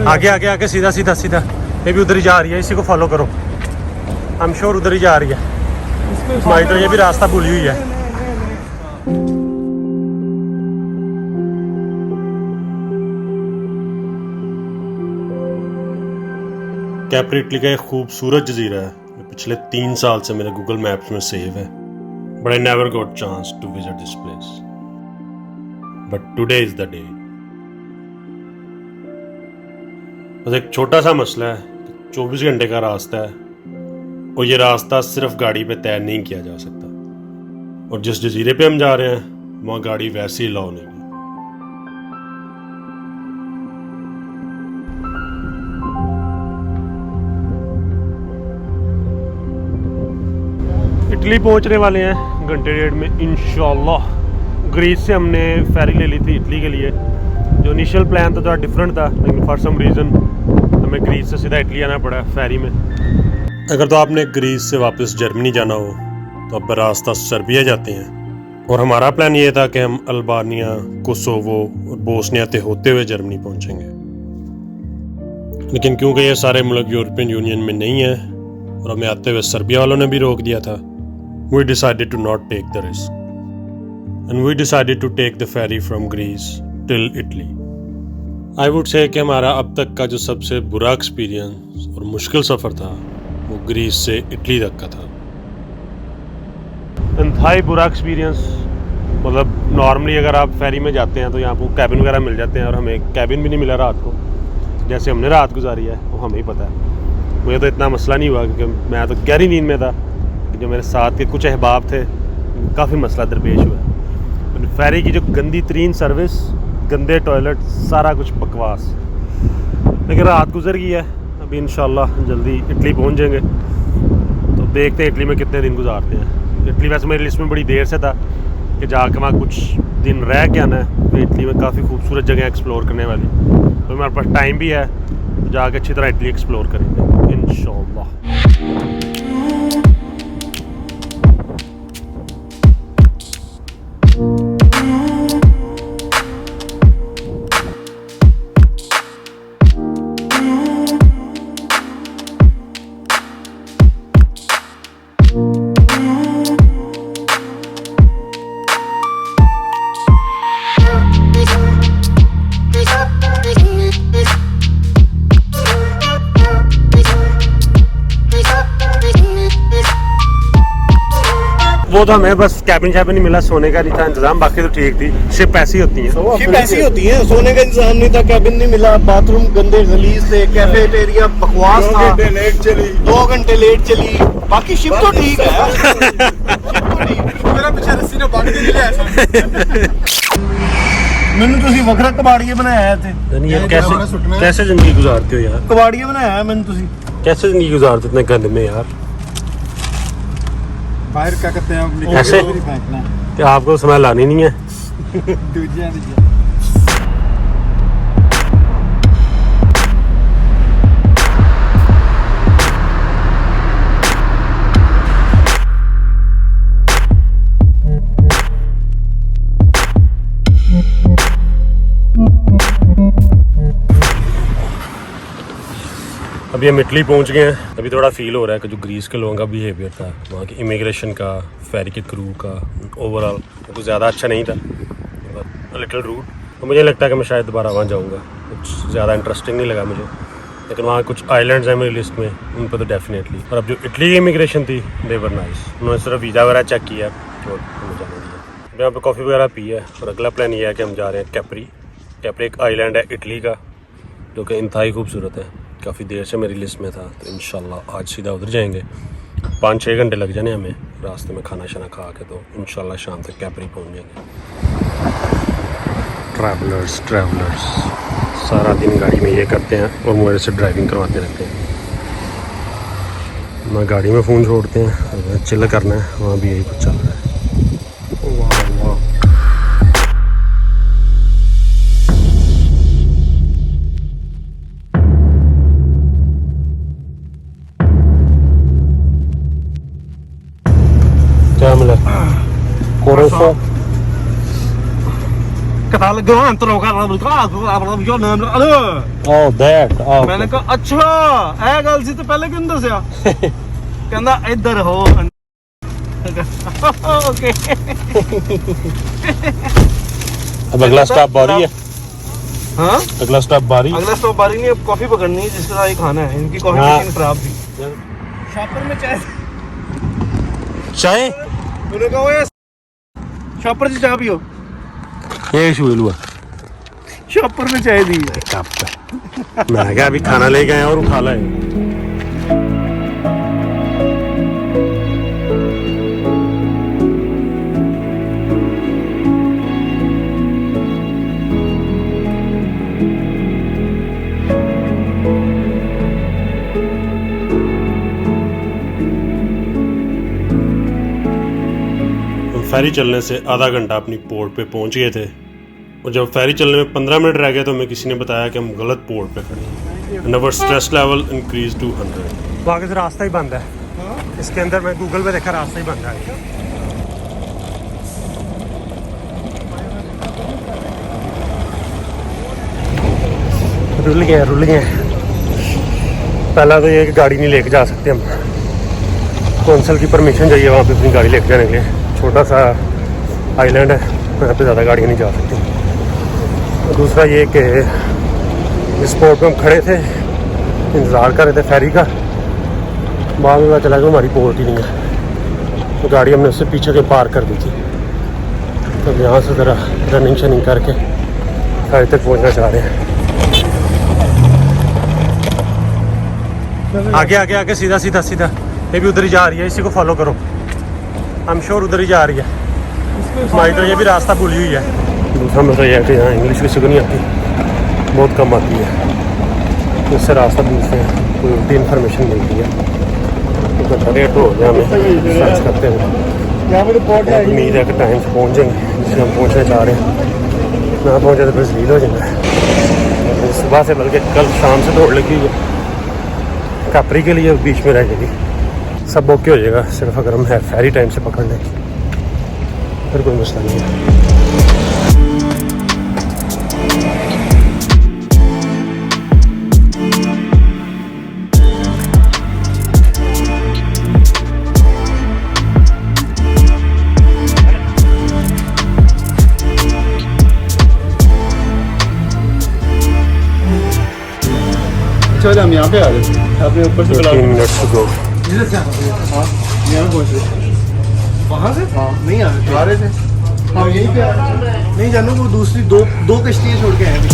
आगे आगे आगे सीधा सीधा सीधा, ये भी उधर ही जा रही है, इसी को फॉलो करो। आई एम श्योर उधर ही जा रही है। हमारी तो ये भी रास्ता भूली हुई है। कैप्री इटली का एक खूबसूरत जजीरा है जो पिछले 3 साल से मेरे गूगल मैप्स में सेव है, but I never got chance to visit this place, but today is the day. बस एक छोटा सा मसला है, 24 घंटे का रास्ता है और ये रास्ता सिर्फ गाड़ी पे तय नहीं किया जा सकता, और जिस जजीरे पे हम जा रहे हैं वहाँ गाड़ी वैसे ही अलाउ नहीं है। इटली पहुंचने वाले हैं घंटे डेढ़ में इंशाल्लाह। ग्रीस से हमने फेरी ले ली थी इटली के लिए। जो इनिशियल प्लान था थोड़ा डिफरेंट था, लेकिन फॉर सम रीज़न हमें ग्रीस से सीधा इटली आना पड़ा फेरी में। अगर तो आपने ग्रीस से वापस जर्मनी जाना हो तो आप रास्ता सर्बिया जाते हैं, और हमारा प्लान ये था कि हम अल्बानिया, कोसोवो और बोस्निया से होते हुए जर्मनी पहुंचेंगे, लेकिन क्योंकि ये सारे मुल्क यूरोपियन यूनियन में नहीं है और हमें आते हुए सर्बिया वालों ने भी रोक दिया था, we decided to not take the risk and we decided to take the ferry from Greece till Italy. I would say कि हमारा अब तक का जो सबसे बुरा एक्सपीरियंस और मुश्किल सफ़र था वो ग्रीस से इटली तक का था। इंतहाई बुरा एक्सपीरियंस, मतलब नॉर्मली अगर आप फेरी में जाते हैं तो यहाँ पर कैबिन वगैरह मिल जाते हैं, और हमें कैबिन भी नहीं मिला रात को। जैसे हमने रात गुजारी है वो हमें ही पता है। मुझे तो इतना मसला नहीं हुआ क्योंकि मैं तो गहरी नींद में था। जो मेरे साथ के कुछ अहबाब थे काफ़ी मसला दरपेश हुआ। फेरी की जो गंदी तरीन सर्विस, गंदे टॉयलेट, सारा कुछ बकवास। लेकिन रात गुजर गई है, अभी इंशाल्लाह जल्दी इटली पहुंच जाएंगे। तो देखते हैं इटली में कितने दिन गुजारते हैं। इटली वैसे मेरी लिस्ट में बड़ी देर से था कि जाके वहाँ कुछ दिन रह के आना है। तो इटली में काफ़ी खूबसूरत जगह एक्सप्लोर करने वाली, तो हमारे पास टाइम भी है, तो जाके अच्छी तरह इटली एक्सप्लोर करेंगे इंशाल्लाह। वो तो हमें बस कैबिन शैबिन नहीं मिला, सोने का नहीं था इंतजाम, बाकी तो ठीक थी। शिप ऐसी होती है, शिप ऐसी होती है, सोने का इंतजाम नहीं था, कैबिन नहीं मिला, बाथरूम गंदे गलीज थे, कैफेटेरिया बकवास था, 2 घंटे लेट चली, 2 घंटे लेट चली। बाकी शिप तो ठीक है। मेरा पीछे रस्सी ने बांध के लिया ऐसा। मैंने तुसी वखरा कबाड़िए बनाया थे। यानी ये कैसे जिंदगी गुजारते हो यार? कबाड़िए बनाया है मैंने, तुसी कैसे जिंदगी गुजारते इतने गंद में यार? बाहर क्या करते हैं आप? ऐसे कि आपको स्मेल आनी नहीं है। अभी हम इटली पहुंच गए हैं। अभी थोड़ा फील हो रहा है कि जो ग्रीस के लोगों का बिहेवियर था, वहाँ की इमिग्रेशन का, फेरी के क्रू का, ओवरऑल कुछ ज़्यादा अच्छा नहीं था, लिटिल रूड। तो मुझे लगता है कि मैं शायद दोबारा वहाँ जाऊँगा। कुछ ज़्यादा इंटरेस्टिंग नहीं लगा मुझे, लेकिन वहाँ कुछ आइलैंड्स हैं मेरी लिस्ट में, उन पर तो डेफिनेटली। और अब जो इटली की इमिग्रेशन थी दे वर नाइस, उन्होंने सिर्फ वीज़ा वगैरह चेक किया और हमें जाने दिया। अभी यहाँ पर कॉफ़ी वगैरह पी है, और अगला प्लान ये है कि हम जा रहे हैं कैप्री। कैप्री एक आइलैंड है इटली का जो कि इंतहाई खूबसूरत है, काफ़ी देर से मेरी लिस्ट में था, तो इंशाल्लाह आज सीधा उधर जाएंगे। 5-6 घंटे लग जाने हमें रास्ते में खाना शाना खा के, तो इंशाल्लाह शाम तक कैप्री पहुंच जाएंगे। ट्रैवलर्स सारा दिन गाड़ी में ये करते हैं और मेरे से ड्राइविंग करवाते रहते हैं। ना गाड़ी में फ़ोन छोड़ते हैं, चिल करना है, वहाँ भी यही कुछ चल रहा है। क्या मिला? कोरोफो Oh, that. Oh, मैंने कहा अच्छा ए गल सी तो पहले क्यों नहीं दसिया कहंदा इधर हो ओके अब अगला स्टॉप बारी है। हाँ अगला स्टॉप बारी। अगला स्टॉप बारी नहीं, अब कॉफी पकड़नी है जिसके साथ ये खाना है। इनकी कॉफी हाँ। मशीन खराब थी। शॉपर में चाय चाय तूने कहा ये शॉपर से चाय पियो, ये शुरू हुआ शॉपर में चाय दी कप पे। मैं क्या अभी खाना ले गए और उठा लाए। फेरी चलने से आधा घंटा अपनी पोर्ट पे पहुंच गए थे और जब फेरी चलने में 15 मिनट रह गए तो हमें किसी ने बताया कि हम गलत पोर्ट पे खड़े हैं। And our stress level increase to 100। तो आगे से रास्ता ही बंद है। इसके अंदर मैं गूगल पे देखा रास्ता ही बंद है। रुल गए। पहला तो ये कि गाड़ी नहीं लेके जा सकते हम, कौंसल की परमिशन चाहिए वहाँ पे अपनी गाड़ी लेके जाने के लिए। छोटा सा आइलैंड है, यहाँ पे ज़्यादा गाड़ियाँ नहीं जा सकती। दूसरा ये कि जिस पोर्ट पे हम खड़े थे इंतज़ार कर रहे थे फेरी का, बाद में पता चला कि हमारी पोर्ट ही नहीं है, तो गाड़ी हमने उससे पीछे के पार कर दी थी। तो यहाँ से ज़रा रनिंग शनिंग करके फेरी तक पहुँचना चाह रहे हैं। आगे सीधा ये भी उधर ही जा रही है, इसी को फॉलो करो। आई एम श्योर उधर ही जा रही है। हमारी तो ये भी रास्ता भूली हुई है। दूसरा मसला यह है कि यहाँ इंग्लिश किसी को नहीं आती, बहुत कम आती है, इससे रास्ता पूछते हैं, कोई उल्टी इन्फॉर्मेशन मिलती है तो लेट हो गया हमें सर्च करते हुए। उम्मीद है कि टाइम से पहुँच जाएंगे जिससे हम पहुँचना चाह रहे हैं। ना पहुँचे तो फिर जलील हो जाएगा। सुबह से बल्कि कल शाम से दौड़ लगी हुई है कापरी के लिए, बीच में रह जाएगी। सब ओके हो जाएगा, सिर्फ अगर हम है फेरी टाइम से पकड़ लें फिर कोई मसला नहीं है। चलो हम यहाँ पे आ गए, आपने ऊपर से 3 मिनट्स टू गो। हाँ यहाँ पहुँच गए। वहाँ से हाँ नहीं आ रहे थे हम यहीं पे आ रहे थे। नहीं जानू वो दूसरी दो कश्तियाँ छोड़ के आए थे।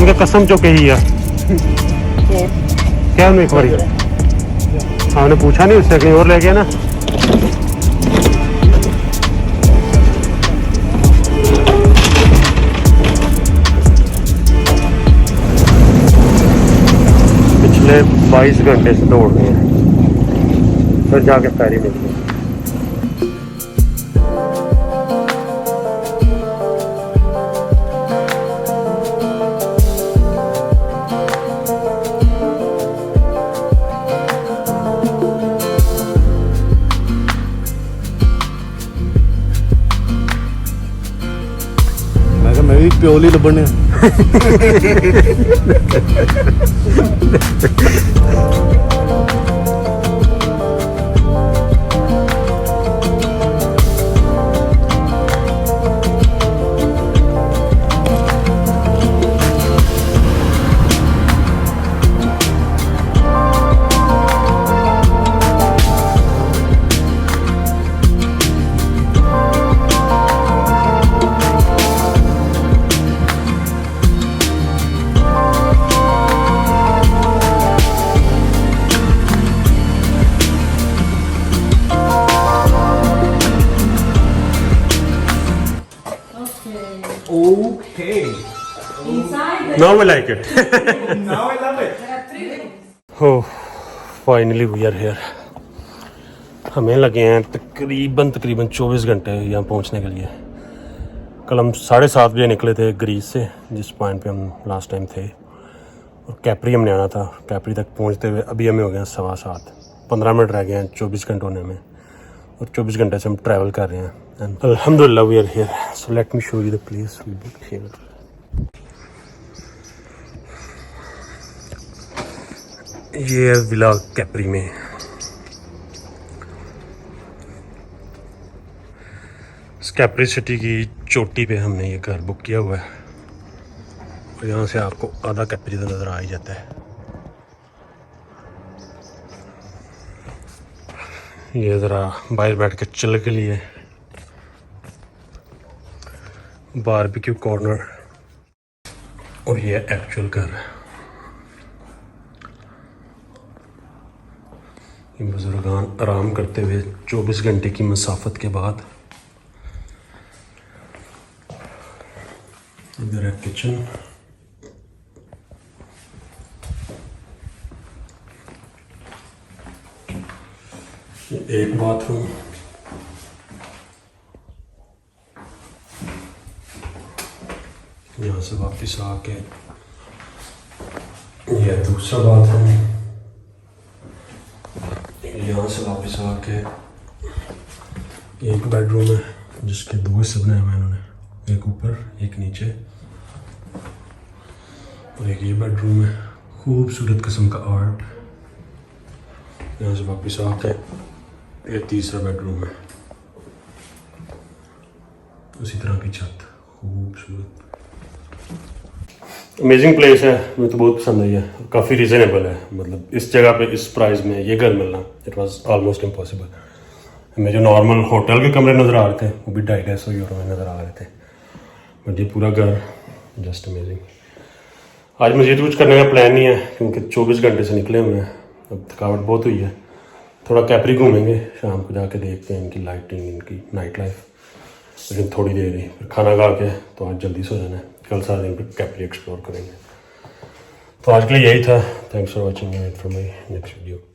उनका कसम चौके ही है क्या उन्हें एक बारी हमने पूछा नहीं उससे, कहीं और ले गया ना। पिछले 22 घंटे से दौड़ रहे हैं फिर जाके फेरी निकली। मैं भी Piyali लबने Okay. Now I like it. Now I love it. Oh, finally we are here. हमें लगे हैं तकरीबन 24 घंटे यहाँ पहुँचने के लिए। कल हम 7:30 बजे निकले थे ग्रीस से, जिस पॉइंट पे हम लास्ट टाइम थे, और कैपरी हमने आना था। कैपरी तक पहुँचते हुए अभी हमें हो गया 7:15। 15 मिनट रह गए हैं 24 घंटे होने में। और 24 घंटे से हम ट्रैवल कर रहे हैं एंड अल्हम्दुलिल्लाह we are here. So let me show you the place we book here. ये है विला कैप्री में। कैप्री सिटी की चोटी पे हमने ये घर बुक किया हुआ है और यहाँ से आपको आधा कैप्री तो नज़र आ ही जाता है। ये ज़रा बाहर बैठ के चिल के लिए बारबेक्यू कॉर्नर और ये एक्चुअल घर। ये बुजुर्गान आराम करते हुए 24 घंटे की मसाफत के बाद। इधर है किचन, एक बाथरूम, यहाँ से वापस आके यह दूसरा बाथरूम, यहाँ से वापस आके एक बेडरूम है जिसके दो हिस्से बनाए हुए हैं इन्होंने, एक ऊपर एक नीचे, और एक ये बेडरूम है। खूबसूरत किस्म का आर्ट। यहाँ से वापस आके ये तीसरा बेडरूम है, उसी तरह की छत। खूबसूरत अमेजिंग प्लेस है, मुझे तो बहुत पसंद आई है। काफ़ी रीज़नेबल है, मतलब इस जगह पे इस प्राइस में ये घर मिलना इट वाज ऑलमोस्ट इम्पॉसिबल। हमें जो नॉर्मल होटल के कमरे नज़र आ रहे थे वो भी 250 यूरो में नज़र आ रहे थे, बट ये पूरा घर जस्ट अमेजिंग। आज मज़ीद कुछ करने का प्लान नहीं है क्योंकि 24 घंटे से निकले हुए हैं, अब थकावट बहुत हुई है। थोड़ा कैप्री घूमेंगे, शाम को जाके देखते हैं इनकी लाइटिंग, इनकी नाइट लाइफ, लेकिन थोड़ी देर ही, फिर खाना खा के तो आज जल्दी सो जाना है। कल सारा दिन फिर कैप्री एक्सप्लोर करेंगे। तो आज के लिए यही था। Thanks for watching, wait for my next video.